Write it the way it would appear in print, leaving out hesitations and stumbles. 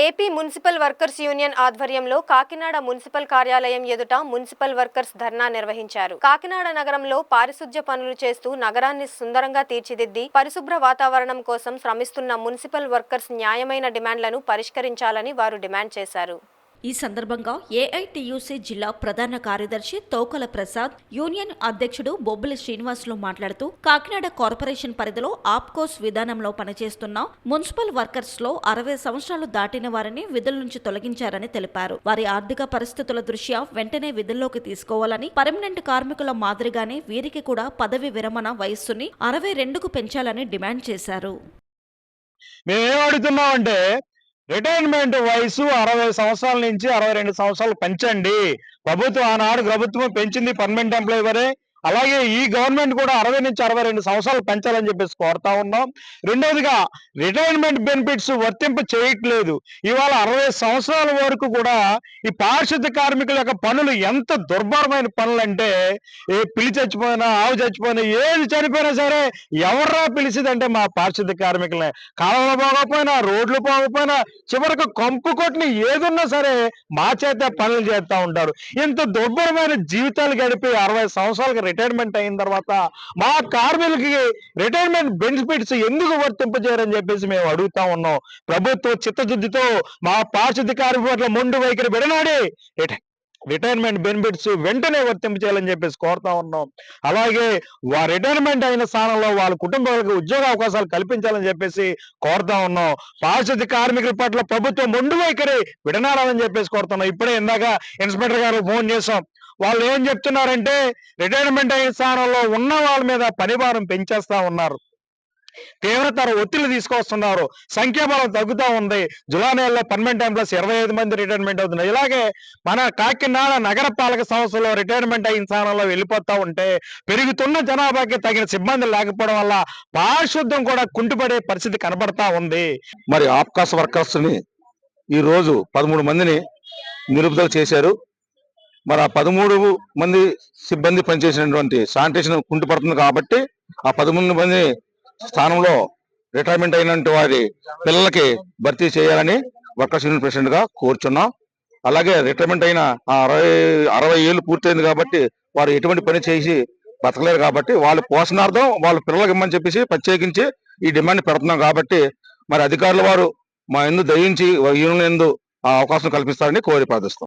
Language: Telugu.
ఏపీ మున్సిపల్ వర్కర్స్ యూనియన్ ఆధ్వర్యంలో కాకినాడ మున్సిపల్ కార్యాలయం ఎదుట మున్సిపల్ వర్కర్స్ ధర్నా నిర్వహించారు. కాకినాడ నగరంలో పారిశుధ్య పనులు చేస్తూ నగరాన్ని సుందరంగా తీర్చిదిద్ది పరిశుభ్ర వాతావరణం కోసం శ్రమిస్తున్న మున్సిపల్ వర్కర్స్ న్యాయమైన డిమాండ్లను పరిష్కరించాలని వారు డిమాండ్ చేశారు. ఈ సందర్భంగా ఏఐటియుసి జిల్లా ప్రధాన కార్యదర్శి తోకల ప్రసాద్, యూనియన్ అధ్యక్షుడు బొబ్బిలి శ్రీనివాసులు మాట్లాడుతూ కాకినాడ కార్పొరేషన్ పరిధిలో ఆప్కోస్ విధానంలో పనిచేస్తున్న మున్సిపల్ వర్కర్స్ లో 60 సంవత్సరాలు దాటిన వారిని విధుల నుంచి తొలగించారని తెలిపారు. వారి ఆర్థిక పరిస్థితుల దృష్ట్యా వెంటనే విధుల్లోకి తీసుకోవాలని, పర్మనెంట్ కార్మికుల మాదిరిగానే వీరికి కూడా పదవి విరమణ వయస్సుని 62కు పెంచాలని డిమాండ్ చేశారు. రిటైర్మెంట్ వయసు 60 సంవత్సరాల నుంచి 62 సంవత్సరాలు పెంచండి. ఆనాడు ప్రభుత్వం పెంచింది పర్మనెంట్ ఎంప్లాయీ వరే. అలాగే ఈ గవర్నమెంట్ కూడా 60 నుంచి 62 సంవత్సరాలు పెంచాలని చెప్పేసి కోరుతా ఉన్నాం. రెండవదిగా రిటైర్మెంట్ బెనిఫిట్స్ వర్తింప చేయట్లేదు. ఇవాళ 60 సంవత్సరాల వరకు కూడా ఈ పారిశుద్ధ కార్మికుల యొక్క పనులు ఎంత దుర్భరమైన పనులు అంటే, పిల్లి చచ్చిపోయినా, ఆవు చచ్చిపోయినా, ఏది చనిపోయినా సరే ఎవర్రా పిలిచిదంటే మా పారిశుద్ధ కార్మికులనే. కాలంలో పోకపోయినా, రోడ్లు పోకపోయినా, చివరికి కంపు కొట్టిన ఏదున్నా సరే మా చేత పనులు చేస్తూ ఉంటారు. ఇంత దుర్భరమైన జీవితాలు గడిపి 60 సంవత్సరాలకు రిటైర్మెంట్ అయిన తర్వాత మా కార్మికులకి రిటైర్మెంట్ బెనిఫిట్స్ ఎందుకు వర్తింపజేయరని చెప్పేసి మేము అడుగుతా ఉన్నాం. ప్రభుత్వం చిత్తశుద్ధితో మా పారిశుద్ధ కార్మికుల మొండి వైఖరి విడనాడి రిటైర్మెంట్ బెనిఫిట్స్ వెంటనే వర్తింపజేయాలని చెప్పేసి కోరుతా ఉన్నాం. అలాగే రిటైర్మెంట్ అయిన స్థానంలో వాళ్ళ కుటుంబాలకు ఉద్యోగ అవకాశాలు కల్పించాలని చెప్పేసి కోరుతా ఉన్నాం. పారిశుద్ధ కార్మికుల పట్ల ప్రభుత్వం మొండి వైఖరి విడనాడాలని చెప్పేసి కోరుతున్నాం. ఇప్పుడే ఇందాక ఇన్స్పెక్టర్ గారు ఫోన్ చేశాం. వాళ్ళు ఏం చెప్తున్నారంటే, రిటైర్మెంట్ అయిన స్థానంలో ఉన్న వాళ్ళ మీద పనిభారం పెంచేస్తా ఉన్నారు, తీవ్రతర ఒత్తిళ్లు తీసుకొస్తున్నారు, సంఖ్యాబలం తగ్గుతూ ఉంది. జులై నెలలో పర్మనెంట్ ఎంప్లాయీస్ 25 మంది రిటైర్మెంట్ అవుతున్నారు. ఇలాగే మన కాకినాడ నగర పాలక సంస్థలో రిటైర్మెంట్ అయిన స్థానంలో వెళ్ళిపోతా ఉంటే పెరుగుతున్న జనాభాకి తగిన సిబ్బంది లేకపోవడం వల్ల పారిశుద్ధ్యం కూడా కుంటుపడే పరిస్థితి కనబడతా ఉంది. మరి ఆప్కాస్ వర్కర్స్ ని ఈ రోజు 13 మందిని నిలుపుదల చేశారు. మరి ఆ 13 మంది సిబ్బంది పనిచేసినటువంటి శానిటేషన్ కుంటుపడుతుంది కాబట్టి ఆ 13 మంది స్థానంలో రిటైర్మెంట్ అయినటువంటి వారి పిల్లలకి భర్తీ చేయాలని వర్కర్స్ యూనియన్ ప్రెసిడెంట్ గా కోరుచున్నాం. అలాగే రిటైర్మెంట్ అయిన 60 ఏళ్ళు పూర్తయింది కాబట్టి వారు ఎటువంటి పని చేసి బతకలేరు కాబట్టి వాళ్ళ పోషణార్థం వాళ్ళ పిల్లలకి ఇమ్మని చెప్పేసి ప్రత్యేకించి ఈ డిమాండ్ పెడుతున్నాం. కాబట్టి మరి అధికారుల వారు మా ఎందు దయించి యూనియన్ ఎందు ఆ అవకాశం కల్పిస్తారని కోరి ప్రార్థిస్తాం.